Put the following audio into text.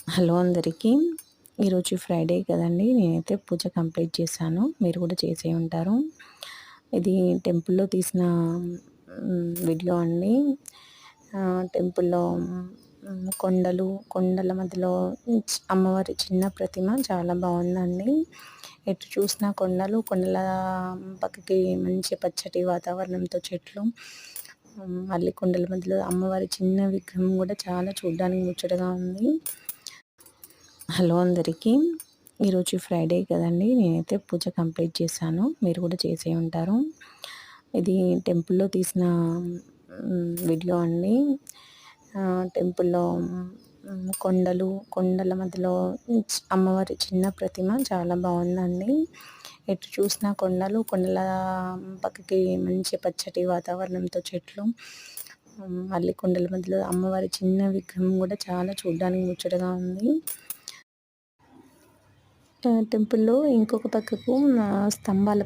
Hello అందరికీ. ఈరోజు Friday కదండీ! నేనైతే పూజ కంప్లీట్ చేశాను. మీరు కూడా చేసే ఉంటారు. ఇది టెంపుల్‌లో తీసిన వీడియో అండి. టెంపుల్‌లో కొండల మధ్యలో అమ్మవారి చిన్న ప్రతిమ చాలా బావుందండి. ఎటు చూసినా కొండల పక్కకి మంచి పచ్చటి వాతావరణంతో చెట్లు, మళ్ళీ కొండల మధ్యలో అమ్మవారి చిన్న విగ్రహం కూడా చాలా చూడ్డానికి ముచ్చటగా ఉంది. హలో అందరికీ. ఈరోజు ఫ్రైడే కదండీ! నేనైతే పూజ కంప్లీట్ చేశాను. మీరు కూడా చేసే ఉంటారు. ఇది టెంపుల్‌లో తీసిన వీడియో అండి. టెంపుల్‌లో కొండల మధ్యలో అమ్మవారి చిన్న ప్రతిమ చాలా బావుందండి. ఎటు చూసినా కొండల పక్కకి మంచి పచ్చటి వాతావరణంతో చెట్లు, మళ్ళీ కొండల మధ్యలో అమ్మవారి చిన్న విగ్రహం కూడా చాలా చూడ్డానికి ముచ్చటగా ఉంది. టెంపుల్‌లో ఇంకొక పక్కకు స్తంభాలపై